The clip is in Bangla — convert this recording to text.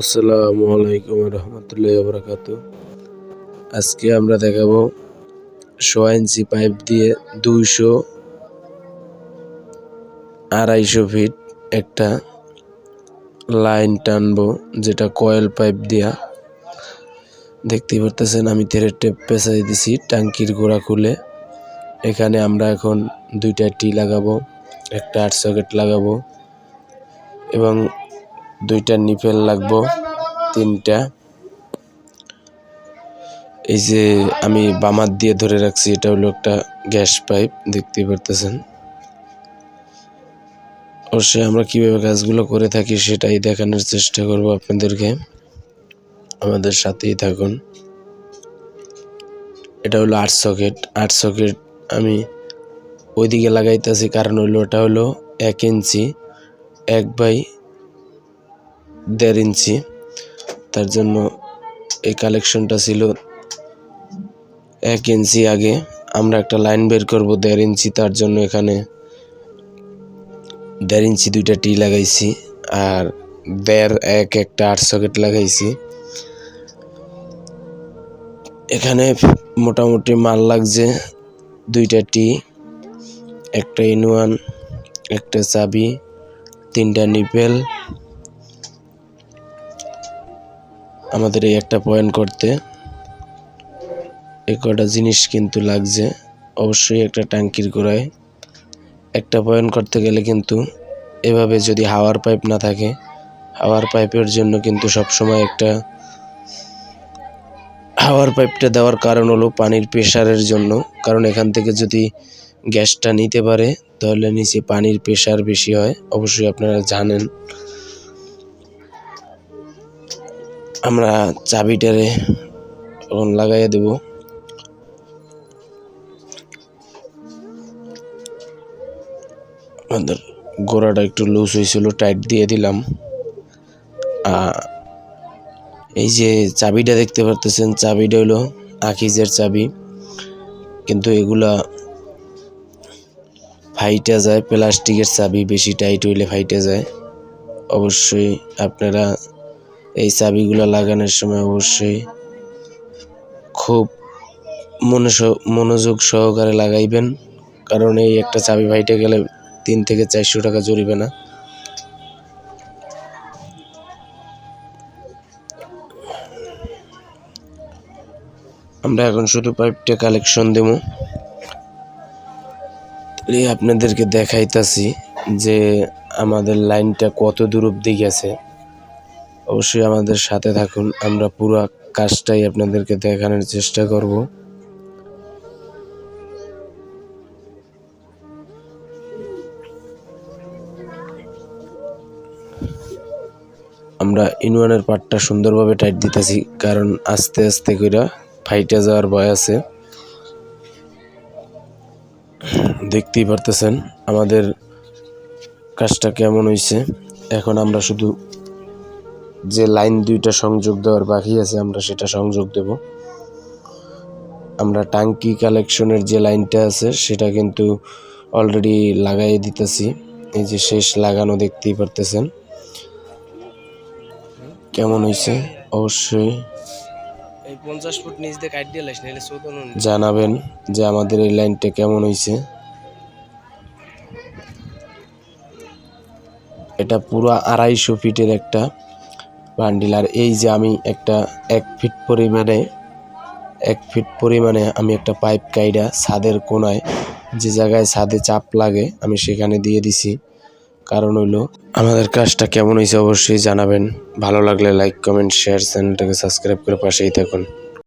আসসালামু আলাইকুম রহমতুল্লাহি ওয়া বারাকাতুহু। আজকে আমরা দেখাবো 1.5 ইঞ্চি পাইপ দিয়ে 200-250 ফিট একটা লাইন টানবো, যেটা কয়েল পাইপ দিয়া। দেখতেই পারতেছেন আমি থ্রেড টেপ পেঁচাই দিছি ট্যাঙ্কির গোড়া খুলে। এখানে আমরা এখন 2টা টি লাগাবো, একটা 8 সকেট লাগাবো এবং 2টা নিপেল লাগবো, 3টা। এই যে আমি বামাত দিয়ে ধরে রাখছি, এটা হলো একটা গ্যাস পাইপ, দেখতেই পারতেছেন। অবশ্যই আমরা কিভাবে কাজগুলো করে থাকি সেটাই দেখানোর চেষ্টা করব আপনাদেরকে, আমাদের সাথেই থাকুন। এটা হলো 8 সকেট। 8 সকেট আমি ওইদিকে লাগাইতেছি, কারণ হলো ওটা হলো 1 ইঞ্চি 1/1.5 ইঞ্চি। তার জন্য এই কালেকশনটা ছিল 1 ইঞ্চি। আগে আমরা একটা লাইন বের করব 1.5 ইঞ্চি, তার জন্য এখানে 1.5 ইঞ্চি 2টা টি লাগাইছি আর 1.5 একটা 8 সকেট লাগাইছি। এখানে মোটামুটি মাল লাগছে 2টা টি, একটা ইন-ওয়ান, একটা চাবি, 3টা নিপেল। আমাদের এই একটা পয়েন্ট করতে এই কটা জিনিস কিন্তু লাগছে। অবশ্যই একটা ট্যাঙ্কির গোড়ায় একটা পয়েন্ট করতে গেলে কিন্তু এভাবে যদি হাওয়ার পাইপ না থাকে, হাওয়ার পাইপের জন্য কিন্তু সবসময় একটা হাওয়ার পাইপটা দেওয়ার কারণ হলো পানির প্রেসারের জন্য। কারণ এখান থেকে যদি গ্যাসটা নিতে পারে তাহলে নিচে পানির প্রেসার বেশি হয়, অবশ্যই আপনারা জানেন। আমরা চাবিটারে লাগাইয়া দেব। আমাদের গোড়াটা একটু লুজ হয়েছিল, টাইট দিয়ে দিলাম। এই যে চাবিটা দেখতে পারতেছেন, চাবিটা হলো আকিজের চাবি, কিন্তু এগুলা ফাইটা যায়। প্লাস্টিকের চাবি বেশি টাইট হইলে ফাইটে যায়। অবশ্যই আপনারা এই চাবিগুলো লাগানোর সময় অবশ্যই খুব মনোযোগ সহকারে লাগাইবেন, কারণ এই একটা চাবি ফাইটে গেলে 3 থেকে 400 টাকা জরিমানা। আমরা এখন শুধু পাইপটা কালেকশন দেব। আপনাদেরকে দেখাইতাছি যে আমাদের লাইনটা কত দূর অব্দি গেছে। অবশ্যই আমাদের সাথে থাকুন, আমরা পুরো কাজটাই আপনাদেরকে দেখানোর চেষ্টা করব। আমরা ইন-ওয়ানের পার্টটা সুন্দরভাবে টাইট দিতেছি, কারণ আস্তে আস্তে করে ফাইটে যাওয়ার ভয় আছে। দেখতেই পারতেছেন আমাদের কাজটা কেমন হয়েছে। এখন আমরা শুধু যে লাইন 2টা সংযোগ দেওয়ার বাকি আছে আমরা সেটা সংযোগ দেব। আমরা ট্যাঙ্কি কালেকশনের যে লাইনটা আছে সেটা কিন্তু অলরেডি লাগাই দিতেছি। এই যে শেষ লাগানো, দেখতেই পারতেছেন কেমন হয়েছে। অবশ্যই এই 50 ফুট নিচ দিয়ে কাট দিয়ে লাইস নাইলে জানাবেন যে আমাদের এই লাইনটা কেমন হয়েছে। এটা পুরো 250 ফিটের একটা বান্ডিল। আর এই যে আমি একটা 1 ফিট পরিমাণে আমি একটা পাইপ কাইডা ছাদের কোনায়, যে জায়গায় ছাদে চাপ লাগে, আমি সেখানে দিয়ে দিছি। কারণ হইলো আমাদের কাজটা কেমন হয়েছে অবশ্যই জানাবেন। ভালো লাগলে লাইক, কমেন্ট, শেয়ার, চ্যানেলটাকে সাবস্ক্রাইব করে পাশেই থাকুন।